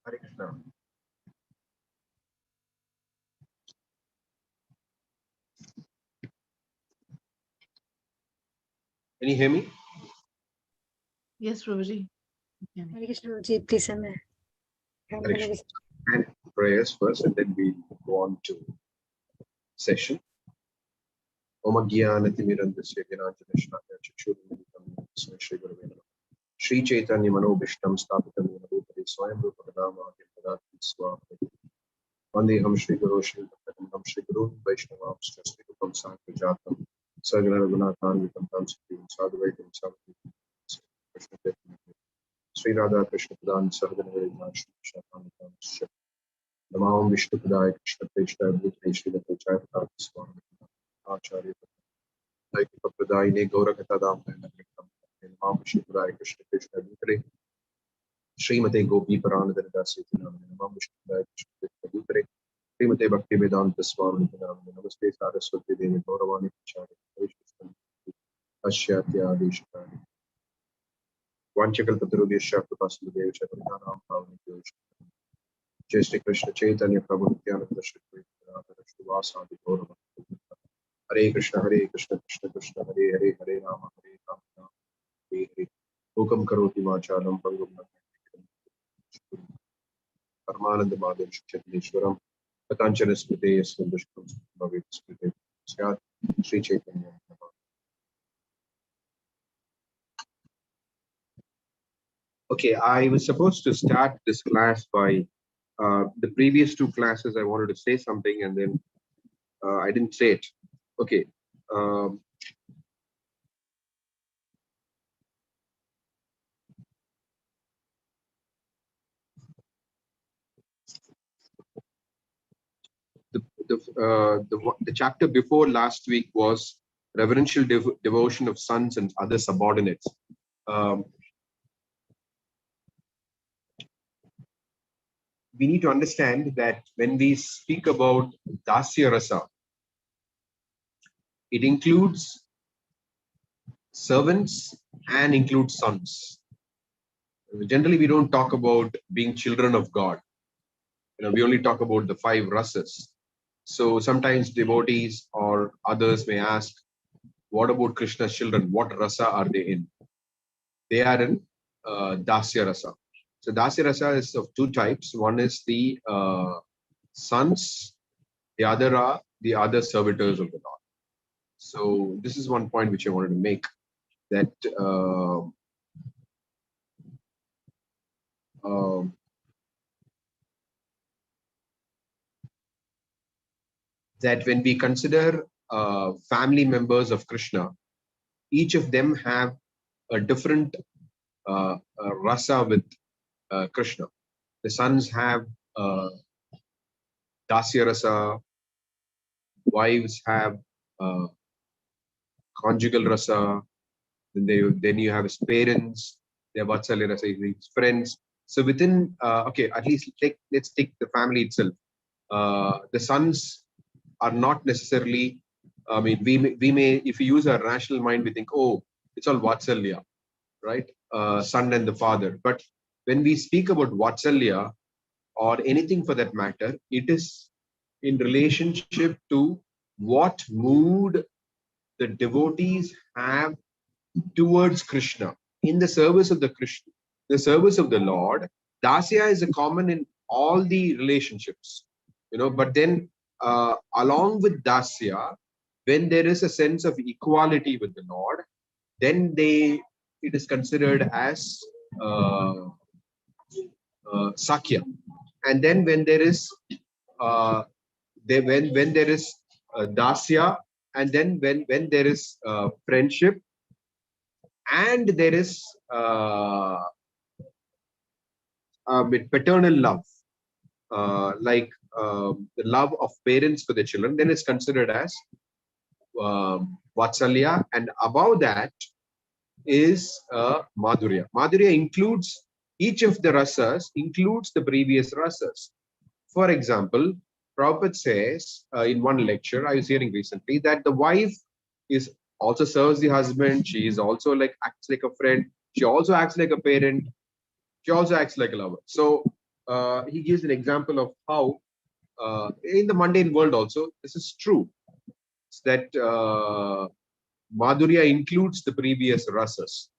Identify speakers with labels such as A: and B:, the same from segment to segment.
A: Hare Krishna. Can you hear me?
B: Yes, Prabhuji.
C: Hare Krishna ji, please and
A: And prayers first, and then we go on to session. Om Jnanatimirandasya Jnananjana Chakshurmilitam Shri Gurave Namaः. Shri Caitanya Manobishtam Sthapitam Yena Bhutale Swayam Rupa Kadamādi Padāti Swāmi. Vandeham Shri Guru Shri Bhaktavam Shri Guru Vaishnavamscha Shri Rupam Sankirjatam Sagala Raghunathanvitam Tam Shri Sadhuvaitam Sadhuvaitam Krishna Chaitanya Sri Radha Krishna Pradan Sahagana Shri Shri Namam Vishnu Padaya Krishna Preshta Bhutale Shri Chaitanya Swami Acharya Daikika Pradayine Gaurakata Damna Namam Vishnu Padaya Krishna Preshta Bhutale Srimate Gopi Paranadana Dasiti Namam Vishnu Padaya Krishna Preshta Bhutale Srimate Bhakti Vedanta Swami Namaste Saraswati Devi Gauravani Pachari Ashyatya Adeshakari Vanchakalpatarubhyasya Kripasindhubhyo Chaitanya Bhavani Jai Shri Krishna Chaitanya Prabhu Nityananda Shri Krishna Vasadi Gaurava Hare Krishna Krishna Krishna Hare Hare Hare Rama Rama Hare Hare Hukam Karoti Vachalam Pangam Paramananda Madhav Chaitanyeshwaram Patanjana Smriti Yasvandashkam Bhavit Smriti Syat Sri Chaitanya. Okay, I was supposed to start this class by the previous two classes. I wanted to say something and then I didn't say it. Okay. The chapter before last week was reverential devotion of sons and other subordinates. We need to understand that when we speak about Dasya Rasa, it includes servants and includes sons. Generally, we don't talk about being children of God. We only talk about the 5 rasas. So sometimes devotees or others may ask, what about Krishna's children? What rasa are they in? They are in Dasya Rasa. So Dasya Rasa is of 2 types. One is the sons, the other are the other servitors of the Lord. So this is one point which I wanted to make, that that when we consider family members of Krishna, each of them have a different rasa with Krishna. The sons have Dasya Rasa, wives have conjugal rasa, then you have his parents, they have Vatsalya Rasa, his friends. So within, okay, at least let's take the family itself. The sons are not necessarily, I mean, we may, if we use our rational mind, we think, oh, it's all Vatsalya, right? Son and the father. But when we speak about Vatsalya or anything for that matter, it is in relationship to what mood the devotees have towards Krishna. In the service of the Krishna, the service of the Lord, Dasya is a common in all the relationships, but then along with Dasya, when there is a sense of equality with the Lord, then it is considered as Sakya. And then when there is when there is Dasya, and then when there is friendship, and there is with paternal love, like the love of parents for the children, then it's considered as Vatsalya, and above that is Madhurya. Madhurya includes each of the rasas, includes the previous rasas. For example, Prabhupada says in one lecture I was hearing recently that the wife also serves the husband. She is also acts like a friend. She also acts like a parent. She also acts like a lover. So he gives an example of how in the mundane world also this is true. It's that Madhurya includes the previous rasas.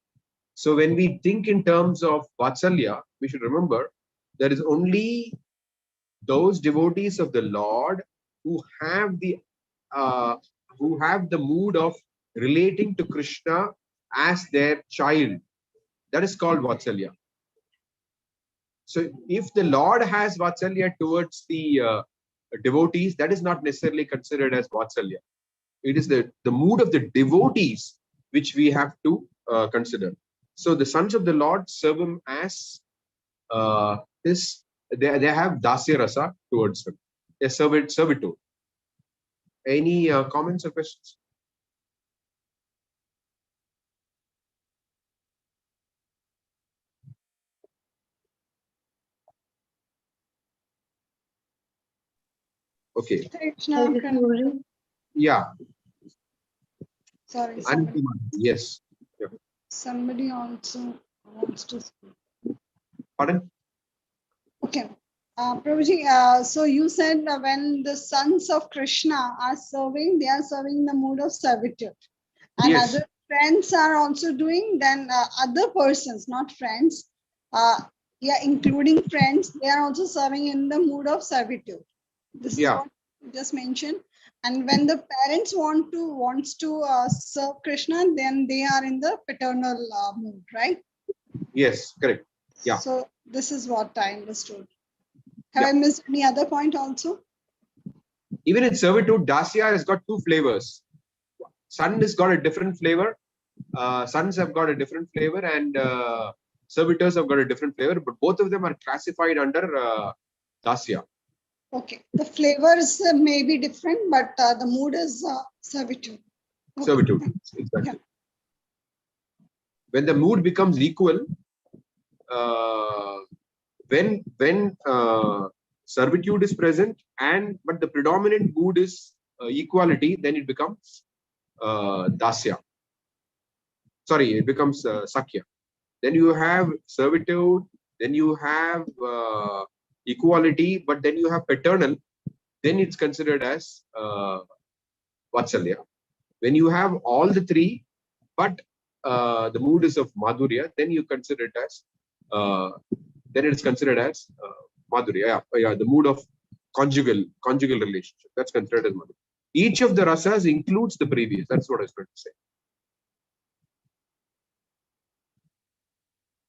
A: So when we think in terms of Vatsalya, we should remember there is only those devotees of the Lord who have the mood of relating to Krishna as their child. That is called Vatsalya. So if the Lord has Vatsalya towards the devotees, that is not necessarily considered as Vatsalya. It is the mood of the devotees which we have to consider. So the sons of the Lord serve him as they have dasya rasa towards him. They serve it servitude. Any comments or questions? Okay. Yeah.
D: Sorry.
A: Yes. Yeah.
D: Somebody also wants to speak.
A: Pardon?
D: Okay. Prabhuji, so you said when the sons of Krishna are serving, they are serving in the mood of servitude. And
A: Yes.
D: other friends are also doing, then other persons, not friends, including friends, they are also serving in the mood of servitude. This is what you just mentioned. And when the parents wants to serve Krishna, then they are in the paternal mood, right?
A: Yes, correct. Yeah.
D: So this is what I understood. Have I missed any other point also?
A: Even in servitude, dasya has got two flavors. Sun has got a different flavor. Sons have got a different flavor, and servitors have got a different flavor. But both of them are classified under dasya.
D: Okay, the flavors may be different, but the mood is servitude. Okay.
A: Servitude, exactly. Yeah. When the mood becomes equal, when servitude is present, but the predominant mood is equality, then it becomes dasya. Sorry, it becomes sakya. Then you have servitude, then you have equality, but then you have paternal, then it's considered as Vatsalya. When you have all the three, but the mood is of Madhurya, then you consider it as, then it's considered as Madhurya. Yeah, the mood of conjugal relationship. That's considered as Madhurya. Each of the rasas includes the previous. That's what I was going to say.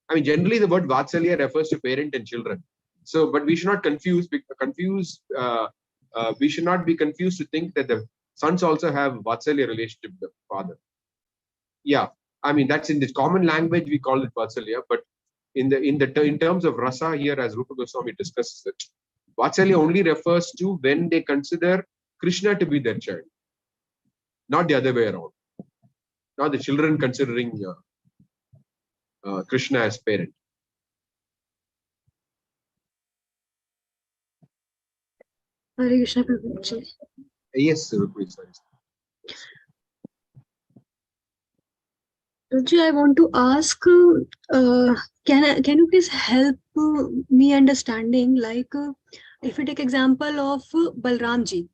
A: I mean, generally the word Vatsalya refers to parent and children. So, but we should not we should not be confused to think that the sons also have Vatsalya relationship with the father. Yeah, I mean, that's in the common language, we call it Vatsalya, but in terms of rasa here, as Rupa Goswami discusses it, Vatsalya only refers to when they consider Krishna to be their child, not the other way around. Not the children considering Krishna as parent.
C: Hare Krishna, Prabhuji.
A: Yes, please.
C: Prabhuji, I want to ask, can you please help me understanding, like, if we take example of Balramji.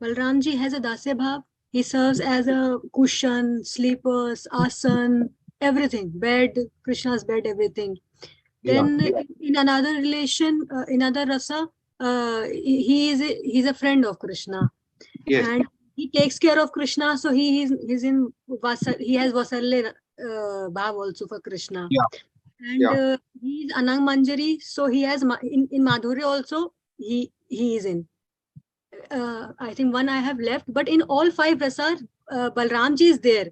C: Balramji has a dasya bhav. He serves as a cushion, sleepers, asan, everything, bed, Krishna's bed, everything. Then in another relation, in other rasa, he's a friend of Krishna.
A: Yes.
C: And he takes care of Krishna, so he has Vasalya bhav also for Krishna. And he's Anang Manjari, so he has in Madhurya also he is in. I think one I have left, but in all five rasas, Balramji is there.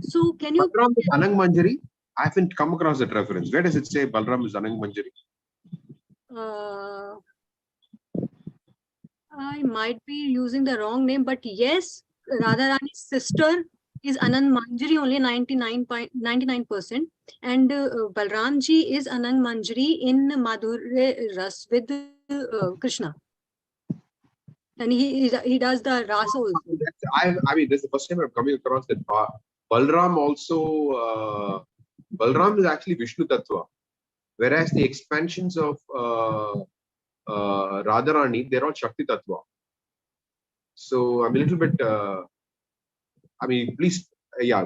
C: So can you?
A: Balram is Anang Manjari? I haven't come across that reference. Where does it say Balram is Anang Manjari?
C: I might be using the wrong name, but yes, Radharani's sister is Anand Manjari, only 99%. And Balramji is Anand Manjari in Madhurya Ras with Krishna. And he does the rasa also.
A: I mean, this is the first time I'm coming across that. Balram also, Balram is actually Vishnu Tattva. Whereas the expansions of Radharani, they're all Shakti Tattva. So I'm a little bit, I mean, please, yeah,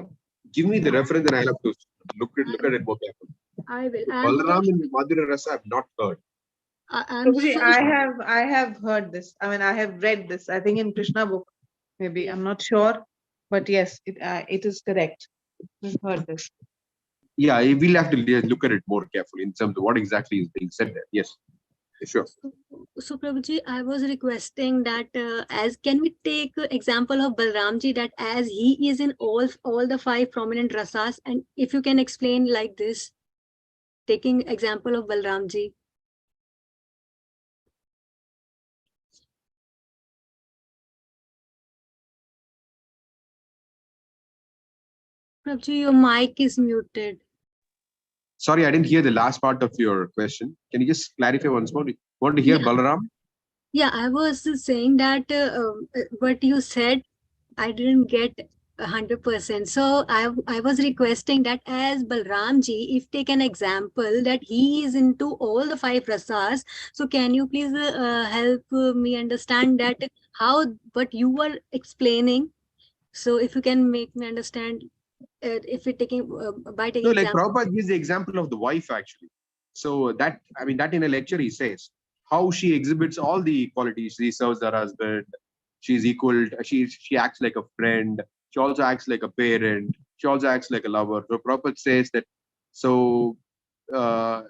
A: give me the reference and I'll have to look at it more carefully.
C: I will.
A: Balaram and Madhura Rasa I've not heard.
C: I'm
B: Prabhuji,
C: so
B: I have heard this. I mean, I have read this. I think in Krishna book, maybe. I'm not sure, but yes, it is correct. We've heard this.
A: Yeah, we'll have to look at it more carefully in terms of what exactly is being said there. Yes, sure.
C: So Prabhuji, I was requesting that as can we take example of Balramji, that as he is in all the 5 prominent rasas, and if you can explain like this, taking example of Balramji. Prabhuji, your mic is muted.
A: Sorry, I didn't hear the last part of your question. Can you just clarify once more? Want to hear
C: Yeah.
A: Balaram?
C: Yeah, I was saying that what you said, I didn't get 100%. So I was requesting that as Balramji, if take an example that he is into all the 5 rasas, so can you please help me understand that how what you were explaining? So if you can make me understand, if we taking by taking
A: No, like
C: example.
A: Prabhupada gives the example of the wife actually. So that, I mean, that in a lecture he says how she exhibits all the qualities. She serves her husband. She's equal. She acts like a friend. She also acts like a parent. She also acts like a lover. So Prabhupada says that. So uh,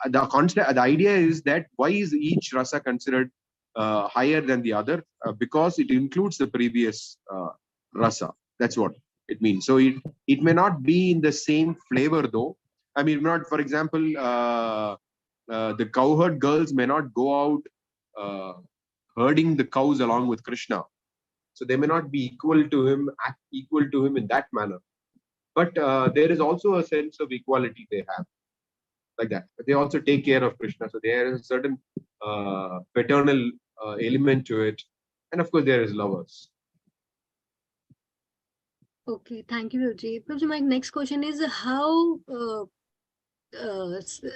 A: the idea is that why is each rasa considered higher than the other? Because it includes the previous rasa. That's what it means. So it may not be in the same flavor though. I mean, not, for example, the cowherd girls may not go out herding the cows along with Krishna. So they may not be equal to him, act equal to him in that manner. But there is also a sense of equality they have, like that. But they also take care of Krishna. So there is a certain paternal element to it. And of course, there is lovers.
C: Okay, thank you, Prabhuji. Prabhuji, my next question is how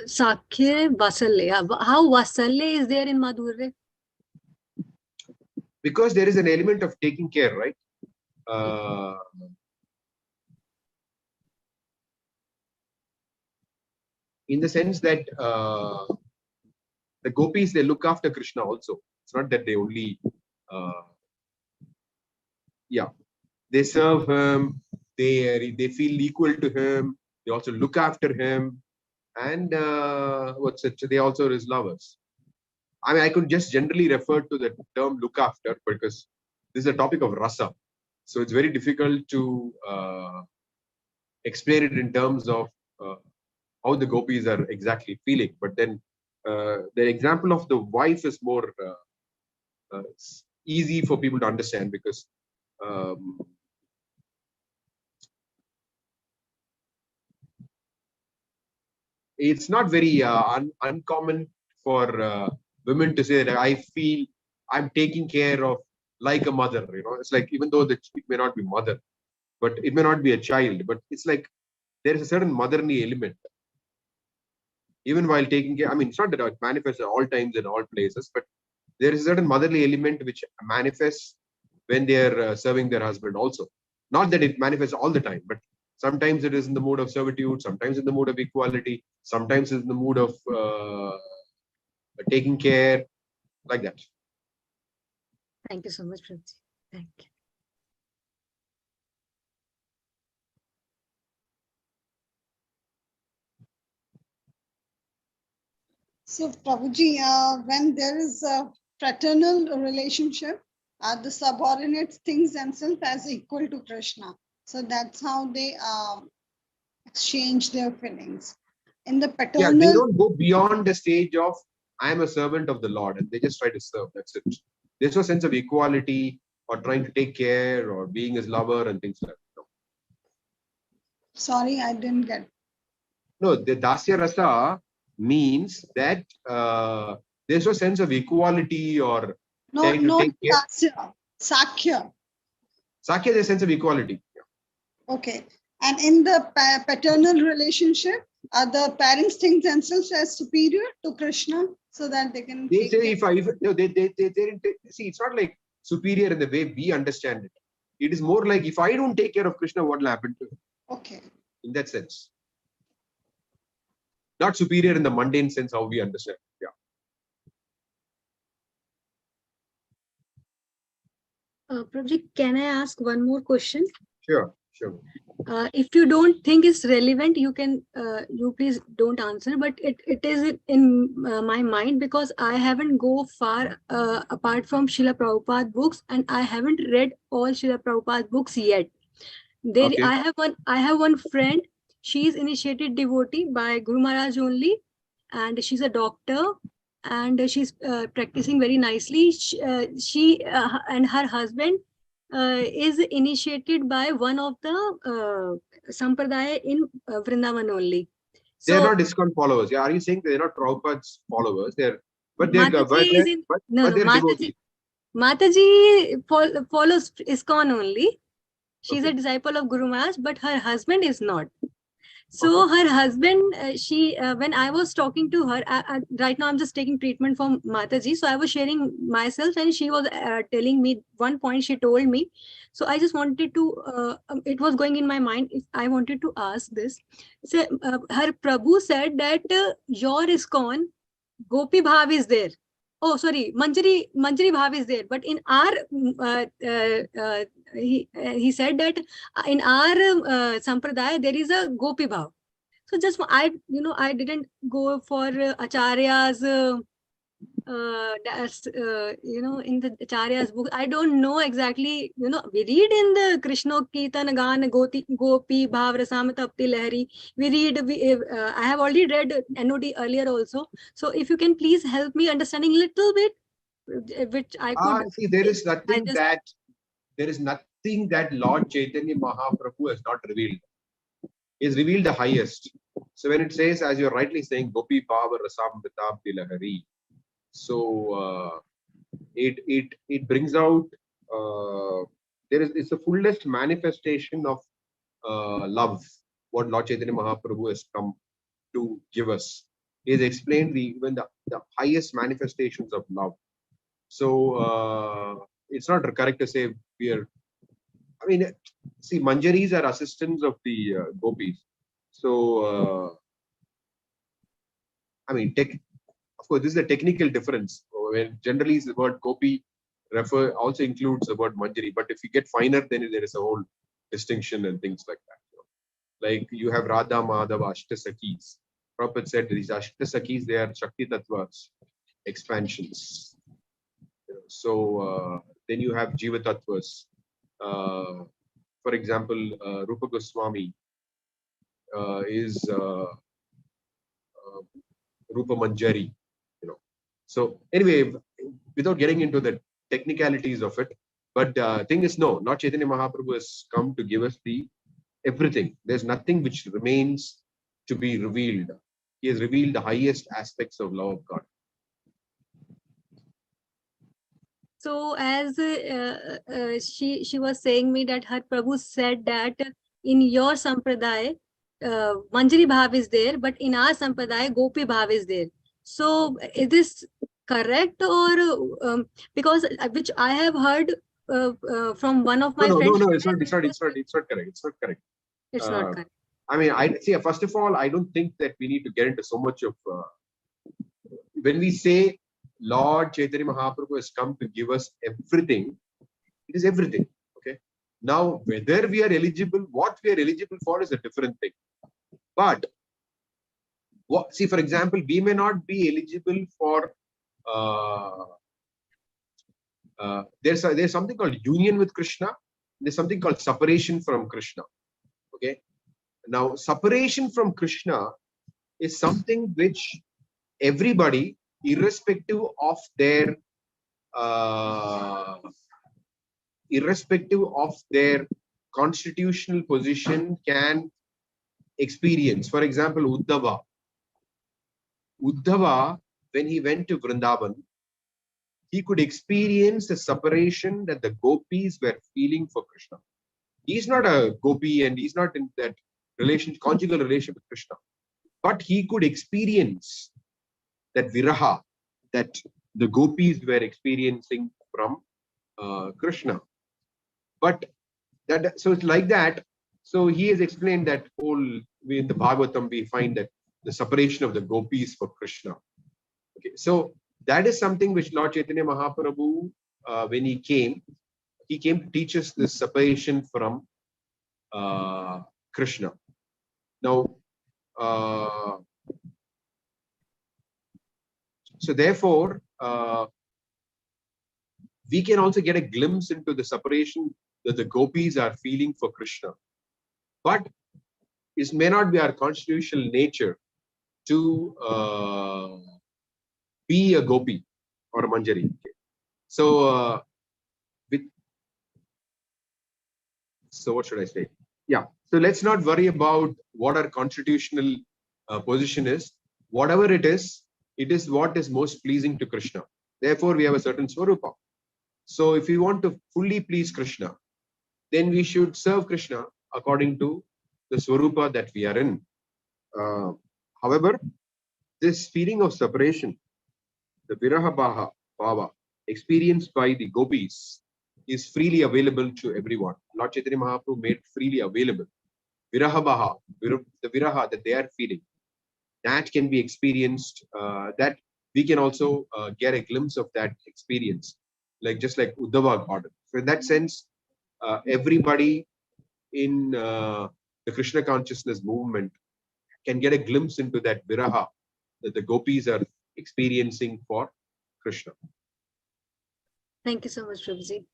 C: Sakhya Vasalya, how Vasalya is there in Madhurya?
A: Because there is an element of taking care, right? In the sense that the gopis, they look after Krishna also. It's not that they only, they serve him, they feel equal to him, they also look after him, and they also his lovers. I mean, I could just generally refer to the term look after because this is a topic of rasa. So it's very difficult to explain it in terms of how the gopis are exactly feeling. But then the example of the wife is more easy for people to understand because it's not very uncommon for women to say that I feel I'm taking care of like a mother. It's like, even though it may not be mother, but it may not be a child, but it's like there is a certain motherly element. Even while taking care, I mean, it's not that it manifests at all times in all places, but there is a certain motherly element which manifests when they are serving their husband also. Not that it manifests all the time, but sometimes it is in the mood of servitude, sometimes in the mood of equality, sometimes in the mood of taking care, like that.
C: Thank you so much, Prabhuji. Thank you.
D: So, Prabhuji, when there is a fraternal relationship, the subordinates thinks themselves as equal to Krishna. So that's how they exchange their feelings. In the paternal,
A: Yeah, they don't go beyond the stage of I am a servant of the Lord, and they just try to serve. That's it. There's no sense of equality or trying to take care or being his lover and things like that.
D: sorry, I didn't get.
A: No, the Dasya Rasa means that there's no sense of equality or
D: No,
A: trying to
D: not
A: take care.
D: Dasya, Sakhya.
A: Sakya, there's a sense of equality.
D: Okay. And in the paternal relationship, the parents think themselves as superior to Krishna so that they can
A: They
D: take
A: say
D: care.
A: they didn't see, it's not like superior in the way we understand it. It is more like if I don't take care of Krishna, what will happen to him?
D: Okay.
A: In that sense. Not superior in the mundane sense how we understand. Yeah.
C: Prabhuji, can I ask one more question?
A: Sure, sure.
C: If you don't think it's relevant, you can, you please don't answer, but it is in my mind because I haven't go far apart from Srila Prabhupada books, and I haven't read all Srila Prabhupada books yet. There,
A: Okay.
C: I have one friend. She is initiated devotee by Guru Maharaj only, and she's a doctor, and she's practicing very nicely. She and her husband is initiated by one of the sampradaya in Vrindavan only.
A: They're
C: So
A: not ISKCON followers. Yeah, are you saying they're not Prabhupada's followers? But
C: Mataji is in, no,
A: they're
C: Mataji.
A: devotees.
C: Mataji follows ISKCON only. She's
A: Okay.
C: a disciple of Guru Maharaj, but her husband is not. So
A: Okay.
C: her husband, when I was talking to her, right now I'm just taking treatment from Mataji. So I was sharing myself, and she was telling me one point she told me. So I just wanted to, it was going in my mind. If I wanted to ask this, so her Prabhu said that your ISKCON, Gopi Bhav is there. Oh, sorry, Manjari Bhav is there. But in our, he said that in our sampradaya there is a Gopi Bhav. So just I didn't go for Acharya's in the Acharya's book. I don't know exactly. We read in the Krishna Kirtan Gan Gopi Bhav Rasam Tapti Lahari. We read. I have already read NOD earlier also. So if you can please help me understanding a little bit, which I could.
A: See, there is nothing
C: just,
A: that Lord Chaitanya Mahaprabhu has not revealed. He has revealed the highest. So when it says, as you're rightly saying, Gopi Bhava Rasam Vitabdi Lahari, so it brings out it's the fullest manifestation of love, what Lord Chaitanya Mahaprabhu has come to give us. He has explained even the highest manifestations of love. So it's not correct to say we are. I mean, see, Manjaris are assistants of the gopis. So I mean, of course, this is a technical difference. When generally the word gopi also includes the word Manjari, but if you get finer, then there is a whole distinction and things like that. Like you have Radha, Madhava, Ashtasakis. Prabhupada said these Ashtasakis, they are Shakti Tattvas, expansions. So then you have Jiva Tattvas. For example, Rupa Goswami is Rupa Manjari. So anyway, without getting into the technicalities of it, but thing is, no, not Chaitanya Mahaprabhu has come to give us everything. There's nothing which remains to be revealed. He has revealed the highest aspects of love of God.
C: So as she was saying me that her Prabhu said that in your sampradaya, Manjari Bhav is there, but in our sampradaya, Gopi Bhav is there. So is this correct, or because which I have heard from one of my friends?
A: No, it's not correct. It's not correct.
C: It's not correct.
A: I mean, I see. First of all, I don't think that we need to get into so much of when we say Lord Chaitanya Mahaprabhu has come to give us everything. It is everything. Okay. Now, whether we are eligible, what we are eligible for is a different thing. But see, for example, we may not be eligible for. There's something called union with Krishna. There's something called separation from Krishna. Okay. Now, separation from Krishna is something which everybody, irrespective of their constitutional position, can experience. For example, Uddhava, when he went to Vrindavan, he could experience the separation that the gopis were feeling for Krishna. He's not a gopi and he's not in that conjugal relationship with Krishna. but he could experience that viraha that the gopis were experiencing from Krishna. But that, so it's like that. So he has explained that whole, in the Bhagavatam we find that the separation of the gopis for Krishna. Okay, so that is something which Lord Chaitanya Mahaprabhu, when he came to teach us this separation from Krishna. Now, so therefore, we can also get a glimpse into the separation that the gopis are feeling for Krishna. But it may not be our constitutional nature to be a gopi or a manjari. So, so what should I say? Yeah. So let's not worry about what our constitutional position is. Whatever it is what is most pleasing to Krishna. Therefore, we have a certain swarupa. So if we want to fully please Krishna, then we should serve Krishna according to the swarupa that we are in. However, this feeling of separation, the viraha bhava, experienced by the gopis, is freely available to everyone. Lord Chaitanya Mahaprabhu made freely available. Viraha bhava, the viraha that they are feeling, that can be experienced, that we can also get a glimpse of that experience, like just like Uddhava got it. So in that sense, everybody in the Krishna consciousness movement can get a glimpse into that viraha that the gopis are experiencing for Krishna.
C: Thank you so much, Prabhuji.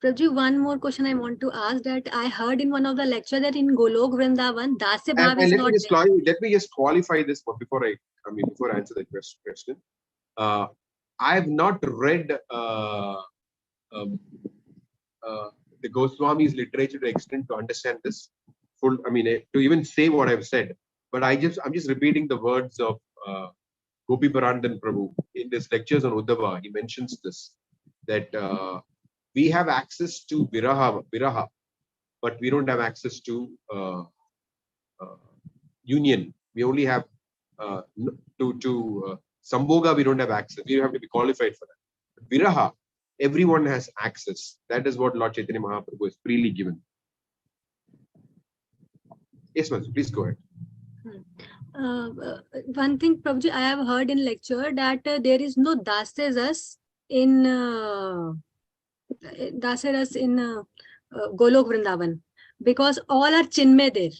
C: Prabhuji, one more question I want to ask, that I heard in one of the lecture that in Golok Vrindavan, Dasya Bhav is not there.
A: Let me just qualify this before I answer the question. I have not read the Goswami's literature to extent to understand this full. To even say what I've said, but I'm just repeating the words of Gopi Parandan Prabhu in his lectures on Uddhava. He mentions this, that we have access to viraha, but we don't have access to union. We only have to Sambhoga, we don't have access. We have to be qualified for that. Viraha, everyone has access. That is what Lord Chaitanya Mahaprabhu has freely given. Yes, Manju, please go ahead.
C: One thing, Prabhuji, I have heard in lecture that there is no Dasya in Golok Vrindavan, because all are Chinmay there.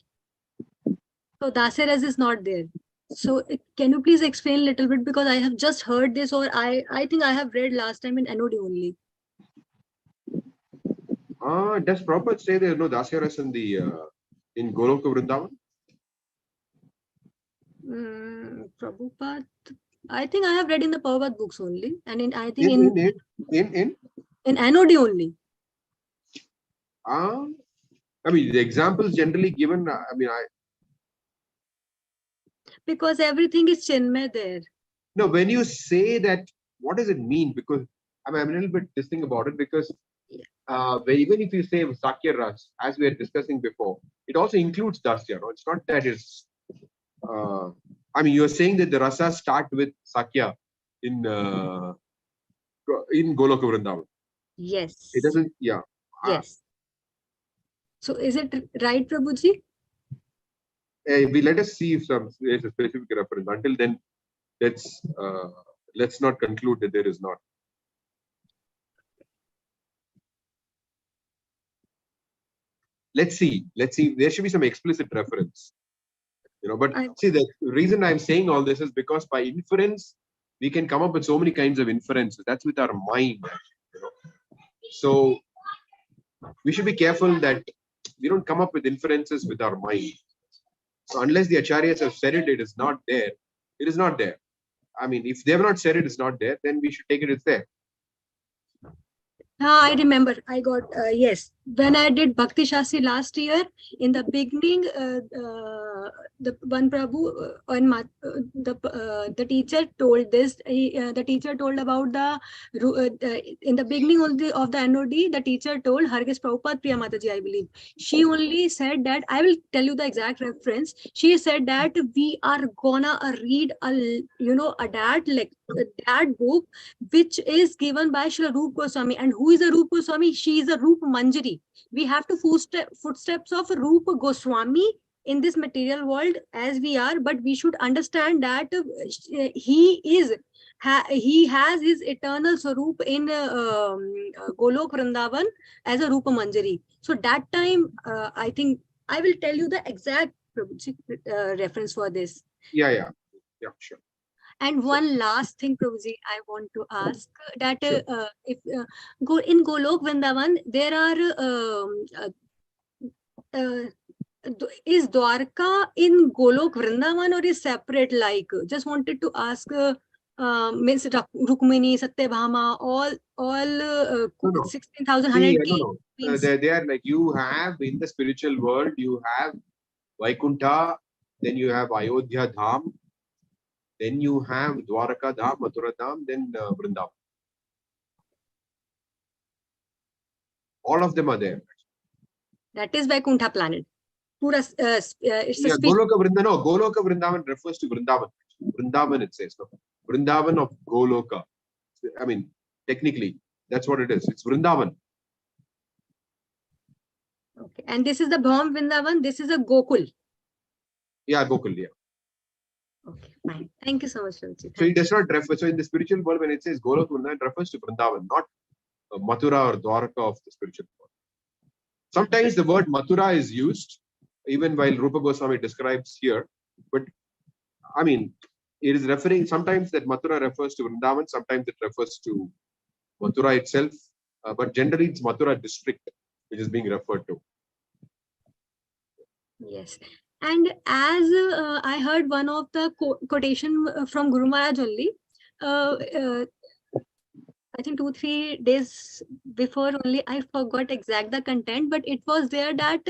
C: So Dasya is not there. So can you please explain a little bit, because I have just heard this, or I think I have read last time in NOD only.
A: Does Prabhupada say there is no Dasya Ras in Golok Vrindavan?
C: Prabhupada, I think I have read in the Prabhupada books only, and I think in NOD only.
A: The examples generally given.
C: Because everything is Chinmay there.
A: No, when you say that, what does it mean? Because I'm a little bit distinct about it, because even if you say Sakya Ras, as we were discussing before, it also includes Dasya. No? It's not that it's. You're saying that the rasas start with Sakya in Golok Vrindavan.
C: Yes.
A: It doesn't. Yeah.
C: Yes. So is it right, Prabhuji?
A: We let us see if there's a specific reference. Until then, let's not conclude that there is not. Let's see. There should be some explicit reference. But see, the reason I'm saying all this is because by inference, we can come up with so many kinds of inferences. That's with our mind. So we should be careful that we don't come up with inferences with our mind. So unless the acharyas have said it, it is not there. It is not there. If they have not said it is not there, then we should take it as there.
C: I remember. I got yes. when I did Bhakti Shastri last year, in the beginning, the one Prabhu the teacher told this. The teacher told about in the beginning of the NOD. The teacher told Hargis Prabhupada Priya Mataji, I believe. She only said that, I will tell you the exact reference. She said that we are gonna read that book which is given by Srila Rupa Goswami. And who is a Rupa Goswami? She is a Rupa Manjari. We have to footsteps of Rupa Goswami in this material world as we are, but we should understand that he has his eternal Swarup in Golok Vrindavan as a Rupa Manjari. So that time, I think I will tell you the exact reference for this.
A: Yeah, sure.
C: And one last thing, Prabhuji, I want to ask that
A: Sure.
C: if in Golok Vrindavan, there are is Dwarka in Golok Vrindavan or is separate? Like, just wanted to ask, Miss Rukmini, Satyabhama, all
A: No.
C: 16,100
A: No. They are like, you have in the spiritual world, you have Vaikuntha, then you have Ayodhya Dham, then you have Dwaraka Dham, Mathura Dham, then Vrindavan. All of them are there.
C: That is Vaikuntha planet. Pura, it's a
A: Goloka Vrindavan. No, Goloka Vrindavan refers to Vrindavan. Vrindavan, it says. No? Vrindavan of Goloka. I mean, technically, that's what it is. It's Vrindavan.
C: Okay. And this is the Bhaum Vrindavan. This is a Gokul.
A: Yeah, Gokul, yeah.
C: Okay, fine. Thank you so much, Prabhuji.
A: So it does not refer. So in the spiritual world, when it says Goloka Vrindavan, it refers to Vrindavan, not Mathura or Dwaraka of the spiritual world. Sometimes the word Mathura is used, even while Rupa Goswami describes here. But I mean, it is referring, sometimes that Mathura refers to Vrindavan, sometimes it refers to Mathura itself. But generally, it's Mathura district, which is being referred to.
C: Yes. And as I heard one of the quotation from Guru Maharaj only, I think 2-3 days before only, I forgot exact the content, but it was there that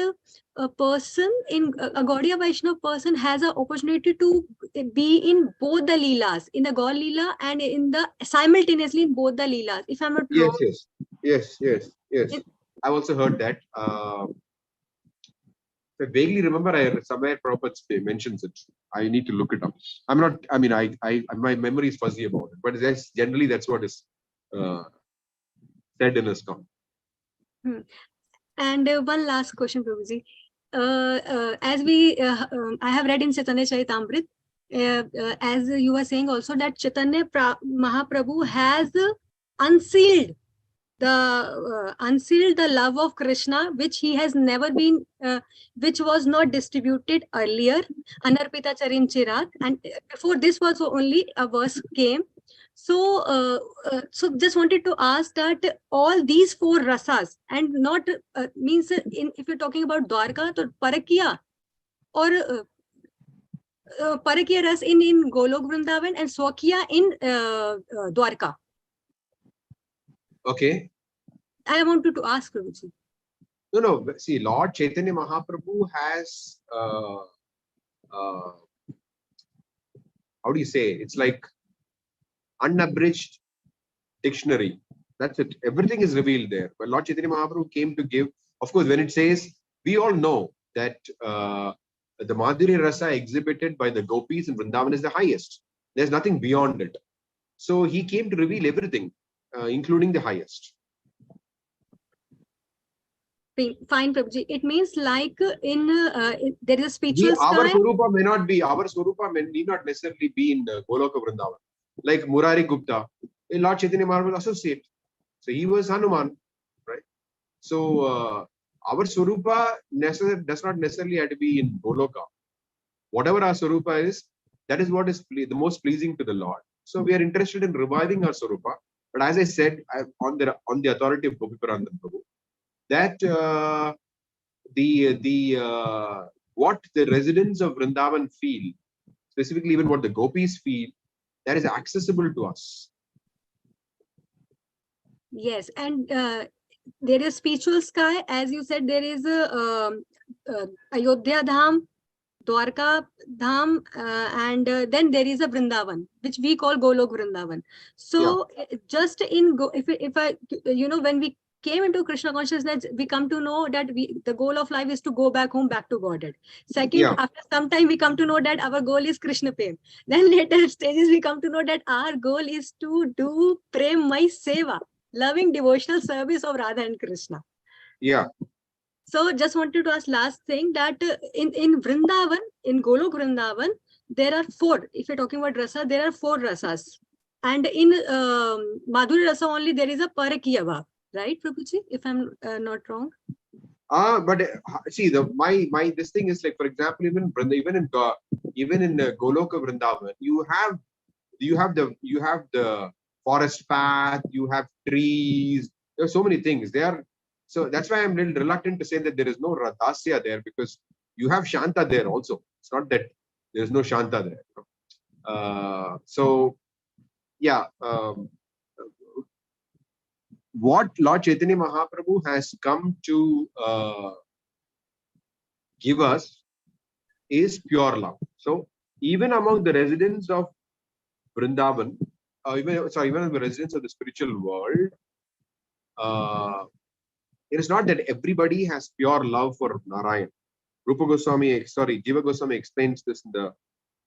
C: a person in a Gaudiya Vaishnava person has an opportunity to be in both the Leelas, in the Gaur Leela and in the simultaneously in both the Leelas. If I'm not wrong.
A: Yes. I've also heard that. I vaguely remember somewhere Prabhupada mentions it. I need to look it up. I'm not, I mean, my memory is fuzzy about it, but generally that's what is said in his talk.
C: And one last question, Prabhuji. As I have read in Caitanya Charitamrita, as you were saying also that Chaitanya Mahaprabhu has unsealed the love of Krishna, which he has never been, which was not distributed earlier, Anarpita Charin Chirat, and before this was only a verse came. So, so just wanted to ask that all these 4 rasas and not means if you're talking about Dwarka, so Parakya or Parakya ras in Golok Vrindavan and Swakya in Dwarka.
A: Okay.
C: I wanted to ask Prabhuji.
A: No. See, Lord Chaitanya Mahaprabhu has, how do you say? It's like unabridged dictionary. That's it. Everything is revealed there. But Lord Chaitanya Mahaprabhu came to give, of course, when it says, we all know that the Madhuri Rasa exhibited by the gopis in Vrindavan is the highest. There's nothing beyond it. So he came to reveal everything, including the highest.
C: Fine, Prabhuji. It means like in there is a spiritual
A: Our
C: sky.
A: Swarupa may not be, our Swarupa need not necessarily be in Goloka Vrindavan. Like Murari Gupta, Lord Chaitanya Mahaprabhu associate. So he was Hanuman, right? So our Swarupa does not necessarily have to be in Goloka. Whatever our Swarupa is, that is what is the most pleasing to the Lord. So we are interested in reviving our Swarupa. But as I said, on the authority of Gopiparandan Prabhu, that what the residents of Vrindavan feel, specifically even what the gopis feel, that is accessible to us.
C: Yes, and there is spiritual sky, as you said. There is Ayodhya Dham, Dwarka Dham, and then there is a Vrindavan, which we call Golok Vrindavan. So just in if I when we came into Krishna consciousness, we come to know that the goal of life is to go back home, back to Godhead. Second, after some time, we come to know that our goal is Krishna Prem. Then later stages, we come to know that our goal is to do Prem Mai Seva, loving devotional service of Radha and Krishna.
A: Yeah.
C: So just wanted to ask last thing that in Vrindavan, in Golok Vrindavan, there are 4. If you're talking about rasa, there are 4 rasas. And in Madhuri Rasa only, there is a Parakiya Bhav. Right, Prabhuji, if I'm not wrong?
A: But see, my this thing is like, for example, even in Goloka Vrindavan, you have the forest path, you have trees, there are so many things there. So that's why I'm a little reluctant to say that there is no Radhasya there, because you have Shanta there also. It's not that there is no Shanta there. So yeah, what Lord Chaitanya Mahaprabhu has come to give us is pure love. So even among the residents of Vrindavan, even the residents of the spiritual world, it is not that everybody has pure love for Narayan. Jiva Goswami explains this in the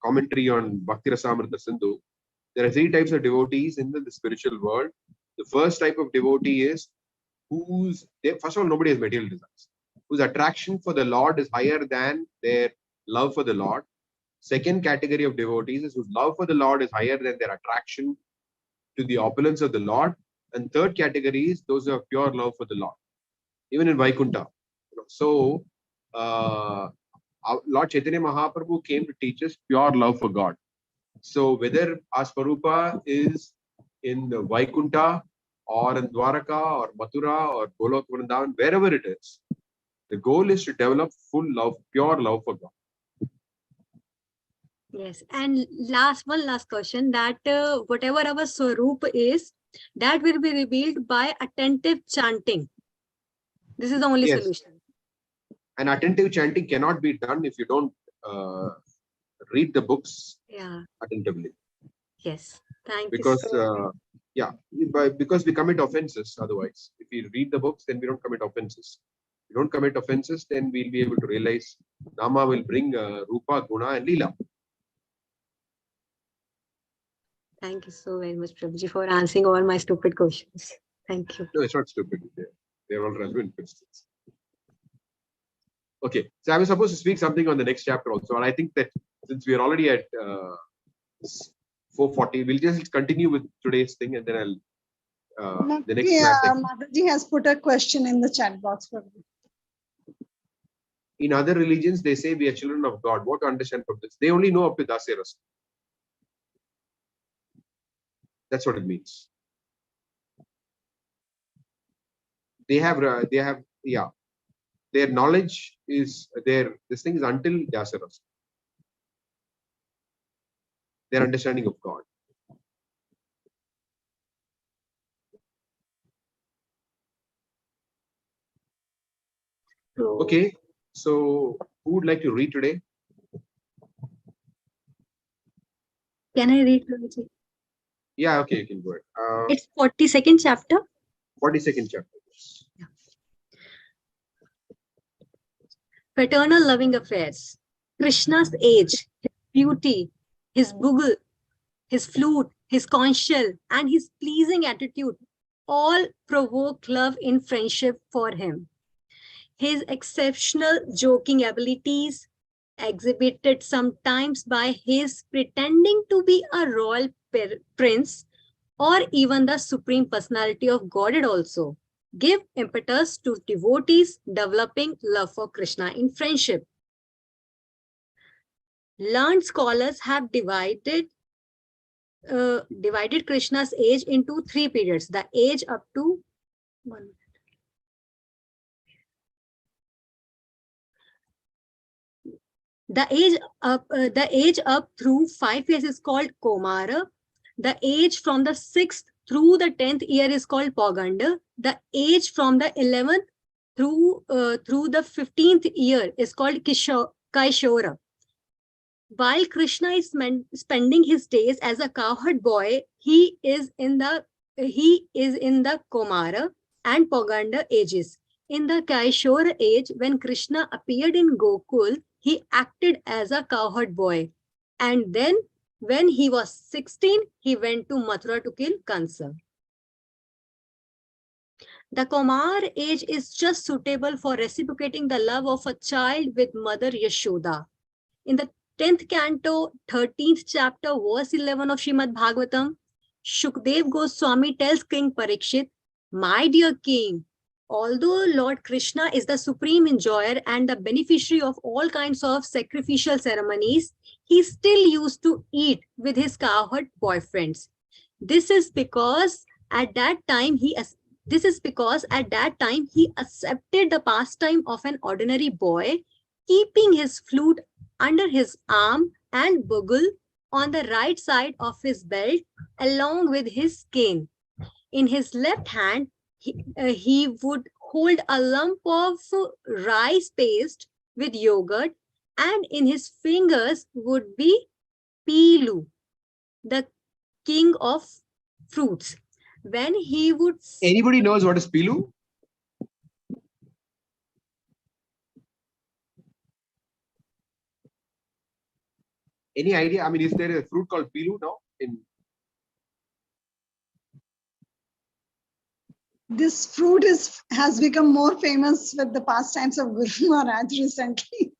A: commentary on Bhakti Rasamrita Sindhu. There are 3 types of devotees in the spiritual world. The first type of devotee is first of all, nobody has material desires, whose attraction for the Lord is higher than their love for the Lord. Second category of devotees is whose love for the Lord is higher than their attraction to the opulence of the Lord. And third category is those who have pure love for the Lord, even in Vaikuntha. So, Lord Chaitanya Mahaprabhu came to teach us pure love for God. So, whether our Swarupa is in Vaikuntha or in Dwaraka or Mathura or Golok Vrindavan, wherever it is, the goal is to develop full love, pure love for God.
C: Yes, and one last question, that whatever our Swarup is, that will be revealed by attentive chanting. This is the only solution.
A: And attentive chanting cannot be done if you don't read the books attentively.
C: Yes, thank you.
A: Because because we commit offenses otherwise. If we read the books, then we don't commit offenses. If we don't commit offenses, then we'll be able to realize Nama will bring Rupa, Guna and Leela.
C: Thank you so very much, Prabhuji, for answering all my stupid questions. Thank you.
A: No, it's not stupid. They're all relevant questions. Okay, so I was supposed to speak something on the next chapter also, and I think that since we are already at 4:40, we'll just continue with today's thing, and then I'll the next class.
D: Mataji has put a question in the chat box for me.
A: In other religions, they say we are children of God. What to understand from this? They only know up to Dasya Rasa. That's what it means. They have their knowledge is this thing is until Dasya Rasa. Their understanding of God. Okay, so who would like to read today?
C: Can I read, Prabhuji?
A: Yeah, okay, you can go ahead.
C: It's 42nd chapter.
A: 42nd chapter.
C: Yeah. Paternal loving affairs. Krishna's age, his beauty, his bugle, his flute, his conch shell, and his pleasing attitude all provoke love in friendship for him. His exceptional joking abilities, exhibited sometimes by his pretending to be a royal prince or even the supreme personality of Godhead also, give impetus to devotees developing love for Krishna in friendship. Learned scholars have divided Krishna's age into 3 periods. The age up to 1 minute. The age up through 5 years is called Komara. The age from the 6th through the 10th year is called Poganda. The age from the 11th through the 15th year is called Kaishora. While Krishna is spending his days as a cowherd boy, he is in the Komara and Poganda ages. In the Kaishora age, when Krishna appeared in Gokul, he acted as a cowherd boy. And then when he was 16, he went to Mathura to kill Kansa. The Komar age is just suitable for reciprocating the love of a child with Mother Yashoda. In the 10th canto, 13th chapter, verse 11 of Srimad Bhagavatam, Shukdev Goswami tells King Parikshit, "My dear king, although Lord Krishna is the supreme enjoyer and the beneficiary of all kinds of sacrificial ceremonies, he still used to eat with his cowherd boyfriends. This is because at that time he accepted the pastime of an ordinary boy, keeping his flute under his arm and bugle on the right side of his belt along with his cane. In his left hand, he would hold a lump of rice paste with yogurt, and in his fingers would be Pilu, the king of fruits. When he would...
A: Anybody knows what is Pilu? Any idea? I mean, is there a fruit called Pilu now?
D: This fruit has become more famous with the pastimes of Guru Maharaj recently.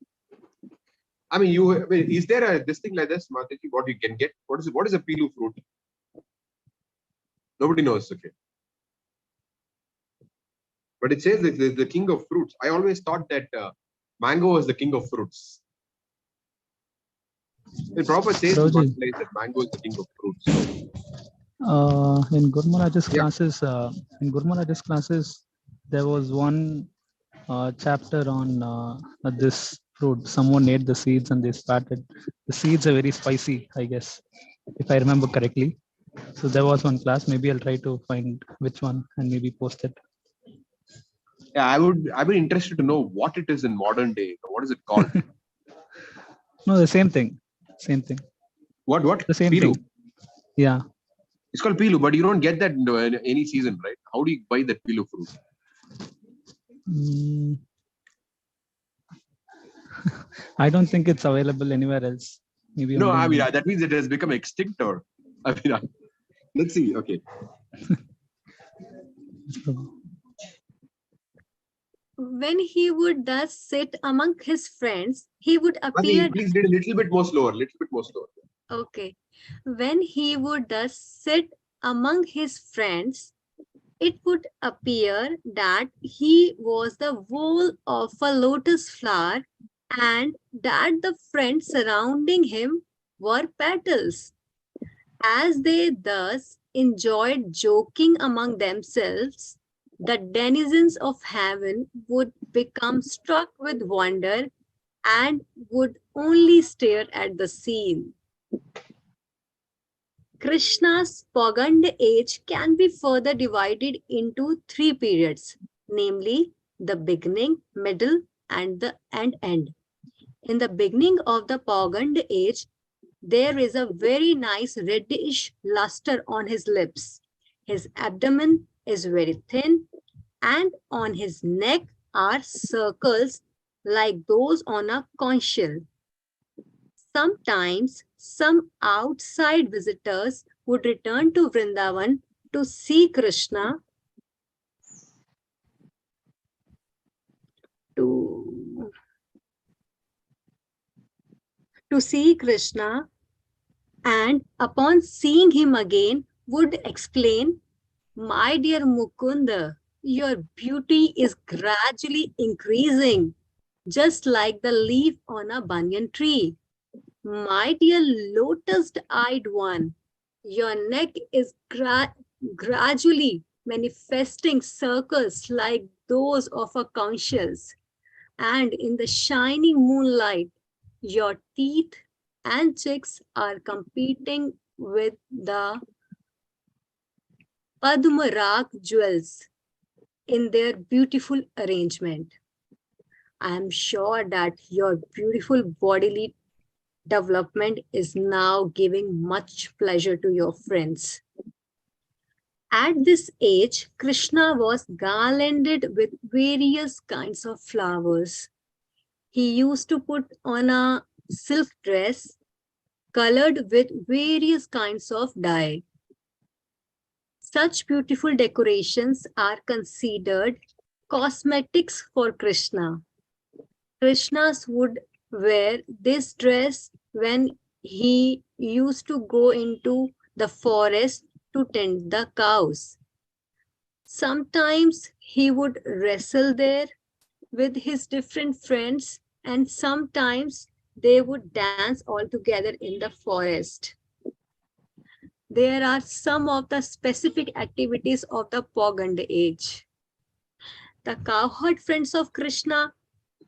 A: I mean, is there this thing like this, Mataji, what you can get? What is a Pilu fruit? Nobody knows, okay. But it says that the king of fruits. I always thought that mango was the king of fruits. The Prabhupada says in one place that mango is the king of fruits.
E: In Guru Maharaj's classes, there was one chapter on this fruit. Someone ate the seeds and they started. The seeds are very spicy, I guess, if I remember correctly. So there was one class. Maybe I'll try to find which one and maybe post it.
A: Yeah, I'd be interested to know what it is in modern day. What is it called?
E: No, the same thing. Same thing.
A: What?
E: The same
A: Pilu.
E: thing. Yeah.
A: It's called Pilu, but you don't get that in any season, right? How do you buy that Pilu fruit?
E: I don't think it's available anywhere else. Maybe
A: no,
E: only
A: I mean, that means it has become extinct, or I mean, let's see. Okay.
C: When he would thus sit among his friends, he would appear...
A: Please read a little bit more slower,
C: Okay. When he would thus sit among his friends, it would appear that he was the whole of a lotus flower and that the friends surrounding him were petals. As they thus enjoyed joking among themselves, the denizens of heaven would become struck with wonder and would only stare at the scene. Krishna's Poganda age can be further divided into 3 periods, namely the beginning, middle, and the end. In the beginning of the Poganda age, there is a very nice reddish luster on his lips. His abdomen is very thin, and on his neck are circles like those on a conch shell. Sometimes some outside visitors would return to Vrindavan to see Krishna, and upon seeing him again would explain, "My dear Mukunda, your beauty is gradually increasing, just like the leaf on a banyan tree. My dear lotus-eyed one, your neck is gradually manifesting circles like those of a conch shells, and in the shining moonlight, your teeth and cheeks are competing with the Padma Rak jewels in their beautiful arrangement. I am sure that your beautiful bodily development is now giving much pleasure to your friends. At this age, Krishna was garlanded with various kinds of flowers. He used to put on a silk dress colored with various kinds of dye. Such beautiful decorations are considered cosmetics for Krishna. Krishnas would wear this dress when he used to go into the forest to tend the cows. Sometimes he would wrestle there with his different friends, and sometimes they would dance all together in the forest. There are some of the specific activities of the Pogand age. The cowherd friends of Krishna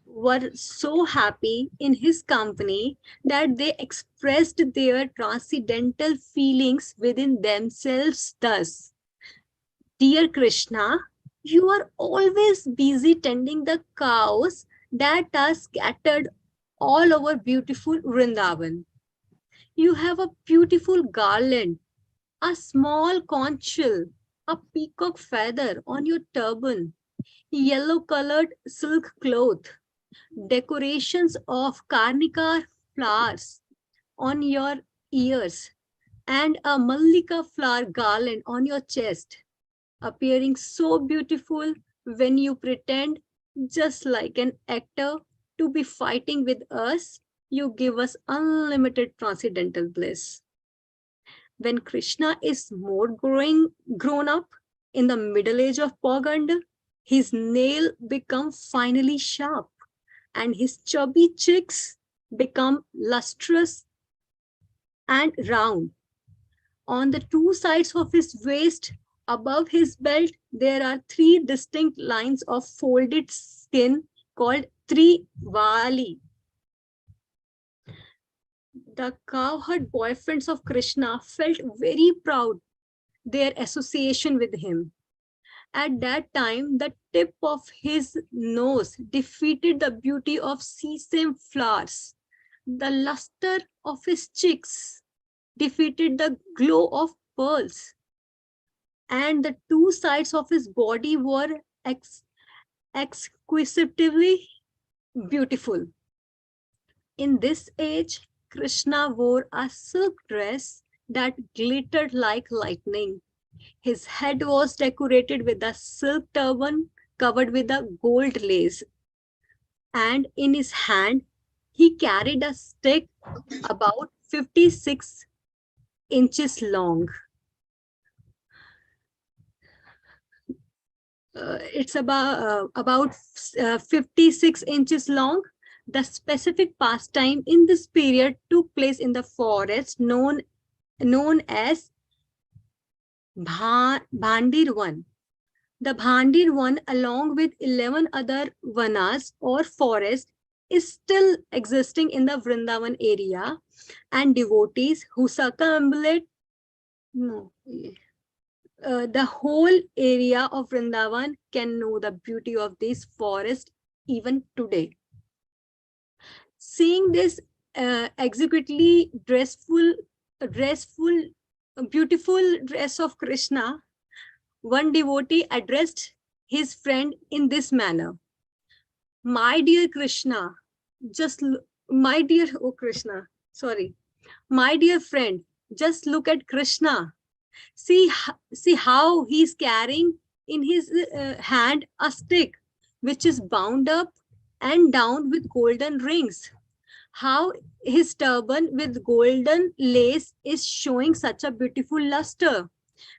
C: were so happy in his company that they expressed their transcendental feelings within themselves thus: Dear Krishna, you are always busy tending the cows that are scattered all over beautiful Vrindavan. You have a beautiful garland, a small conch shell, a peacock feather on your turban, yellow colored silk cloth, decorations of carnica flowers on your ears, and a mallika flower garland on your chest, appearing so beautiful when you pretend, just like an actor, to be fighting with us. You give us unlimited transcendental bliss. When Krishna is more grown up, in the middle age of Pogand, his nail become finally sharp and his chubby cheeks become lustrous and round. On the two sides of his waist, above his belt, there are three distinct lines of folded skin called Trivali. The cowherd boyfriends of Krishna felt very proud their association with him. At that time, the tip of his nose defeated the beauty of sesame flowers. The luster of his cheeks defeated the glow of pearls. And the two sides of his body were exquisitely beautiful. In this age, Krishna wore a silk dress that glittered like lightning. His head was decorated with a silk turban covered with a gold lace. And in his hand, he carried a stick about 56 inches long. It's about 56 inches long. The specific pastime in this period took place in the forest known as Bhandirvan. The Bhandirvan, along with 11 other vanas or forests, is still existing in the Vrindavan area, and devotees who circumambulate the whole area of Vrindavan can know the beauty of this forest even today. Seeing this exquisitely beautiful dress of Krishna, one devotee addressed his friend in this manner: My dear Krishna, my dear, oh Krishna, sorry, my dear friend, just look at Krishna. See how he's carrying in his hand a stick which is bound up and down with golden rings. How his turban with golden lace is showing such a beautiful luster,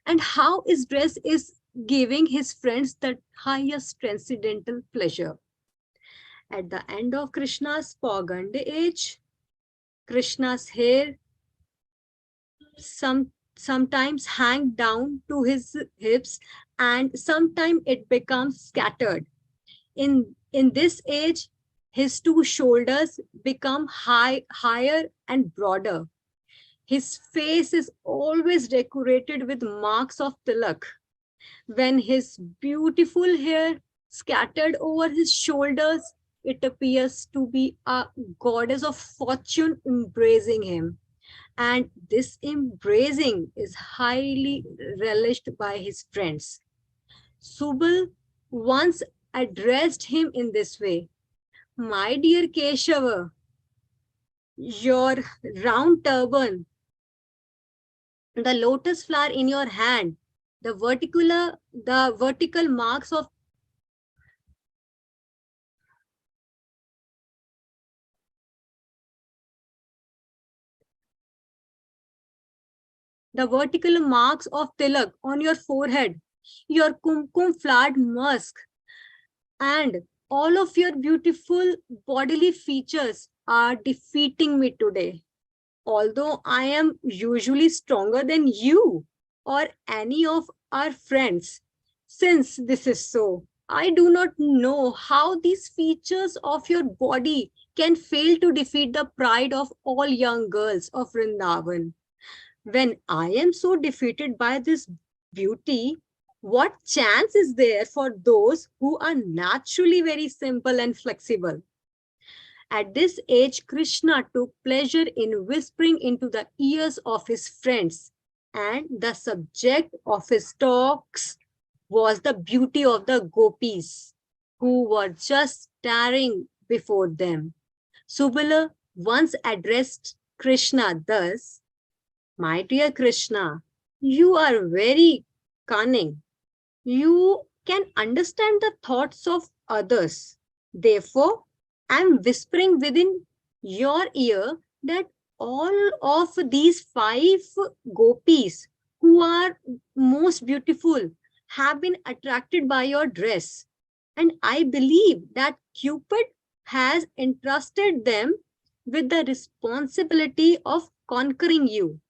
C: and how his dress is giving his friends the highest transcendental pleasure. At the end of Krishna's Pogand age, Krishna's hair sometimes hang down to his hips, and sometimes it becomes scattered. In this age, his two shoulders become higher and broader. His face is always decorated with marks of tilak, When his beautiful hair scattered over his shoulders, it appears to be a goddess of fortune embracing him. And this embracing is highly relished by his friends. Subal once addressed him in this way: "My dear Keshava, your round turban, the lotus flower in your hand, the vertical marks of tilak on your forehead, your kumkum flowered musk, and all of your beautiful bodily features are defeating me today. Although I am usually stronger than you or any of our friends, since this is so, I do not know how these features of your body can fail to defeat the pride of all young girls of Vrindavan. When I am so defeated by this beauty, what chance is there for those who are naturally very simple and flexible?" At this age, Krishna took pleasure in whispering into the ears of his friends, and the subject of his talks was the beauty of the gopis, who were just staring before them. Subala once addressed Krishna thus: "My dear Krishna, you are very cunning. You can understand the thoughts of others. Therefore, I am whispering within your ear that all of these 5 gopis who are most beautiful have been attracted by your dress. And I believe that Cupid has entrusted them with the responsibility of conquering you.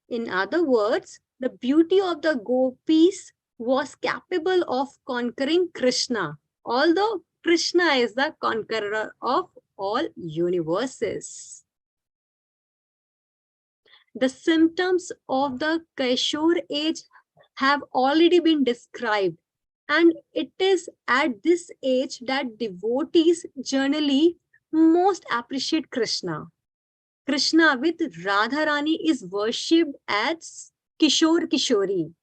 C: In other words, the beauty of the gopis was capable of conquering Krishna, although Krishna is the conqueror of all universes." The symptoms of the Kaishore age have already been described, and it is at this age that devotees generally most appreciate Krishna. Krishna with Radharani is worshipped as Kishore Kishori.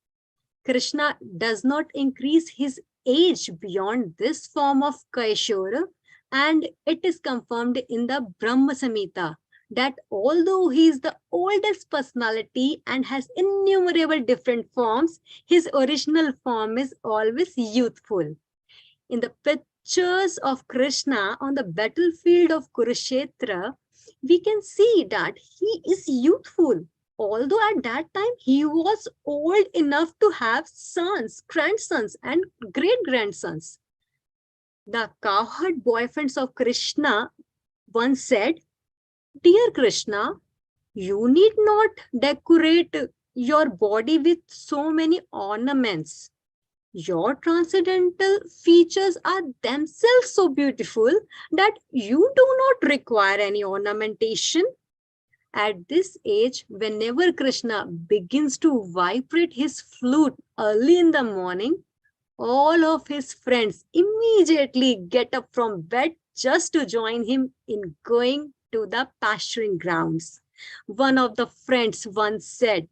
C: Krishna does not increase his age beyond this form of Kaishora, and it is confirmed in the Brahma Samhita that although he is the oldest personality and has innumerable different forms, his original form is always youthful. In the pictures of Krishna on the battlefield of Kurukshetra, we can see that he is youthful, although at that time he was old enough to have sons, grandsons, and great grandsons. The cowherd boyfriends of Krishna once said, "Dear Krishna, you need not decorate your body with so many ornaments. Your transcendental features are themselves so beautiful that you do not require any ornamentation." At this age, whenever Krishna begins to vibrate his flute early in the morning, all of his friends immediately get up from bed just to join him in going to the pasturing grounds. One of the friends once said,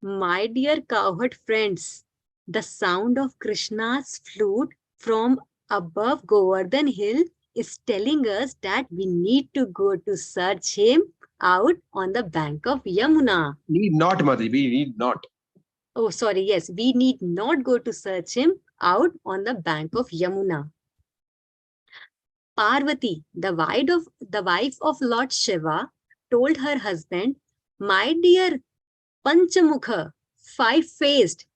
C: "My dear cowherd friends, the sound of Krishna's flute from above Govardhan Hill is telling us that we need to go to search him out on the bank of Yamuna."
A: Need not, Madhi, we need not.
C: Oh, sorry, yes, we need not go to search him out on the bank of Yamuna. Parvati, the wife of Lord Shiva, told her husband, "My dear Panchamukha, 5-faced,